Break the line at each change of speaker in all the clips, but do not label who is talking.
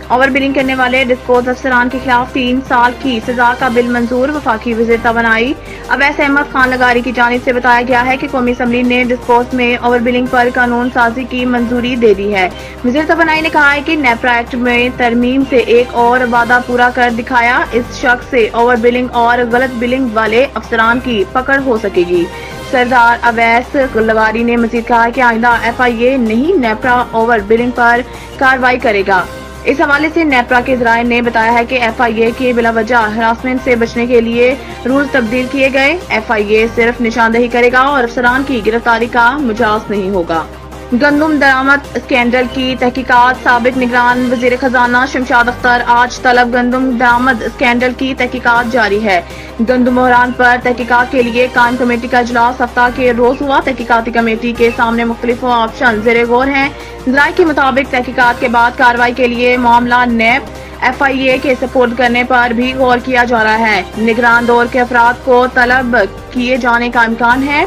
Over billing کرنے والے dispose افسران کے خلاف 3 سال کی سزا کا بل منظور۔ وفاقی وزیر توانائی اویس احمد خان لغاری کی جانب سے بتایا گیا ہے کہ قومی اسمبلی نے ڈسپوز میں اوور بلنگ پر قانون سازی کی منظوری دے دی ہے۔ وزیر توانائی نے کہا ہے کہ نیپرا ایکٹ میں ترمیم سے ایک اور وعدہ پورا کر دکھایا، اس شخص سے اوور بلنگ اور غلط بلنگ والے افسران کی پکڑ ہو سکے گی۔ سردار اویس لغاری نے مزید کہا کہ آئندہ FIA نہیں نیپرا اوور بلنگ پر کارروائی کرے گا۔ اس حوالے سے نیپرا کے ذرائع نے بتایا ہے کہ FIA کے بلا وجہ ہراسمنٹ سے بچنے کے لیے رولز تبدیل کیے گئے۔ FIA صرف نشاندہی کرے گا اور افسران کی گرفتاری کا مجاز نہیں ہوگا۔ گندم درآمد اسکینڈل کی تحقیقات۔ سابق نگران وزیر خزانہ شمشاد اختر آج طلب گندم درآمد اسکینڈل کی تحقیقات جاری ہے۔ گندم بحران پر تحقیقات کے لیے قائم کمیٹی کا اجلاس ہفتہ کے روز ہوا۔ تحقیقاتی کمیٹی کے سامنے مختلف آپشن زیر غور ہیں۔ ذرائع کے مطابق تحقیقات کے بعد کارروائی کے لیے معاملہ نیب FIA کے سپورٹ کرنے پر بھی غور کیا جا رہا ہے۔ نگران دور کے افراد کو طلب کیے جانے کا امکان ہے۔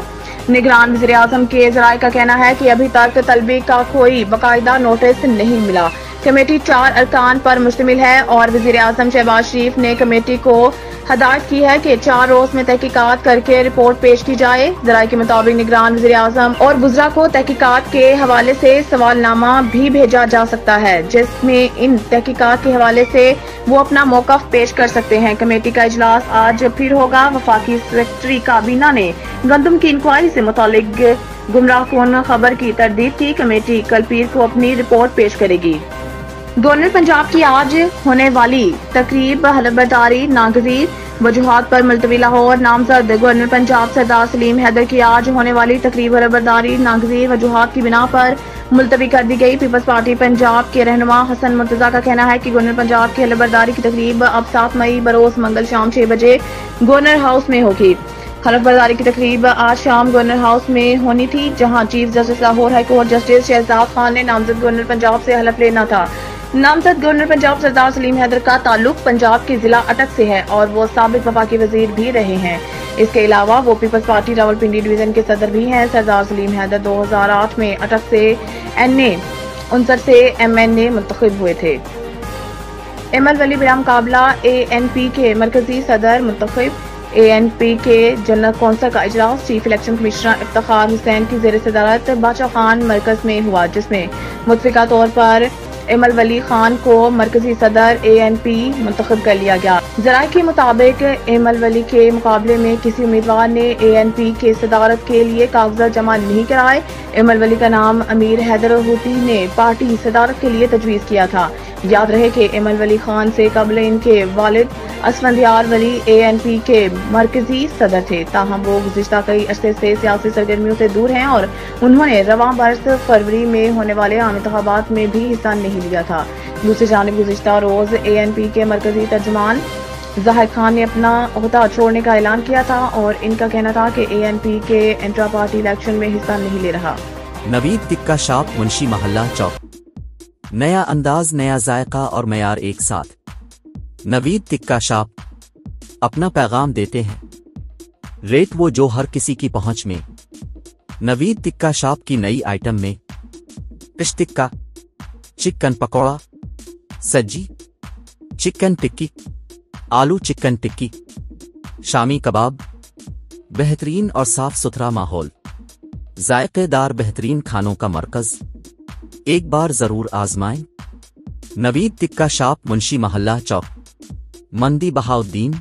نگران وزیر اعظم کے ذرائع کا کہنا ہے کہ ابھی تک طلبی کا کوئی باقاعدہ نوٹس نہیں ملا۔ کمیٹی 4 ارکان پر مشتمل ہے اور وزیر اعظم شہباز شریف نے کمیٹی کو ہدایت کی ہے کہ 4 روز میں تحقیقات کر کے رپورٹ پیش کی جائے۔ ذرائع کے مطابق نگران وزیر اعظم اور وزراء کو تحقیقات کے حوالے سے سوال نامہ بھی بھیجا جا سکتا ہے، جس میں ان تحقیقات کے حوالے سے وہ اپنا موقف پیش کر سکتے ہیں۔ کمیٹی کا اجلاس آج پھر ہوگا۔ وفاقی سیکرٹری کابینہ نے گندم کی انکوائری سے متعلق گمراہ کن خبر کی تردید کی۔ کمیٹی کل پیر کو اپنی رپورٹ پیش کرے گی۔ گورنر پنجاب کی آج ہونے والی تقریب حلف برداری ناگزیر وجوہات پر ملتوی۔ لاہور۔ نامزد گورنر پنجاب سردار سلیم حیدر کی آج ہونے والی تقریب حلف برداری ناگزیر وجوہات کی بنا پر ملتوی کر دی گئی۔ پیپلز پارٹی پنجاب کے رہنما حسن مرتضیٰ کا کہنا ہے کہ گورنر پنجاب کی حلف برداری کی تقریب اب 7 مئی بروز منگل شام 6 بجے گورنر ہاؤس میں ہوگی۔ حلف برداری کی تقریب آج شام گورنر ہاؤس میں ہونی تھی، جہاں chief justice Lahore high court justice Shahzad Khan نے نامزد گورنر پنجاب سے حلف لینا تھا۔ نامزد گورنر پنجاب سردار سلیم حیدر کا تعلق پنجاب کے ضلع اٹک سے ہے اور وہ سابق وفاقی وزیر بھی رہے ہیں۔ اس کے علاوہ وہ پیپلز پارٹی راولپنڈی ڈویژن کے صدر بھی ہیں۔ سردار سلیم حیدر 2008 میں اٹک سے NA 59 سے MNA منتخب ہوئے تھے۔ ایمل ولی بلا مقابلہ ANP کے مرکزی صدر منتخب۔ ANP کے جنرل کونسل کا اجلاس چیف الیکشن کمشنر افتخار حسین کی زیر صدارت باچا خان مرکز میں ہوا، جس میں متفقہ طور پر ایمل ولی خان کو مرکزی صدر ANP منتخب کر لیا گیا۔ ذرائع کے مطابق ایمل ولی کے مقابلے میں کسی امیدوار نے ANP کے صدارت کے لیے کاغذات جمع نہیں کرائے۔ ایمل ولی کا نام امیر حیدر ہوتی نے پارٹی صدارت کے لیے تجویز کیا تھا۔ یاد رہے کہ ایمل ولی خان سے قبل ان کے والد اسفندیار ولی ANP کے مرکزی صدر تھے، تاہم وہ گزشتہ کئی عرصے سے سیاسی سرگرمیوں سے دور ہیں اور انہوں نے رواں برس فروری میں ہونے والے عام انتخابات میں بھی حصہ نہیں لیا تھا۔ دوسری جانب گزشتہ روز ANP کے مرکزی ترجمان ظاہر خان نے اپنا عہدہ چھوڑنے کا اعلان کیا تھا اور ان کا کہنا تھا کہ ANP کے انٹرا پارٹی الیکشن میں حصہ نہیں لے رہا۔
نوید ٹکا شاپ منشی محلہ چوک۔ نیا انداز، نیا ذائقہ اور معیار ایک ساتھ۔ نوید ٹکا شاپ اپنا پیغام دیتے ہیں، ریٹ وہ جو ہر کسی کی پہنچ میں۔ نوید ٹکا شاپ کی نئی آئٹم میں فش ٹکا، چکن پکوڑا، سجی، چکن ٹکی، آلو چکن ٹکی، شامی کباب، بہترین اور صاف ستھرا ماحول، ذائقے دار بہترین کھانوں کا مرکز، ایک بار ضرور آزمائیں۔ نوید ٹکا شاپ منشی محلہ چوک، مندی بہاؤدین۔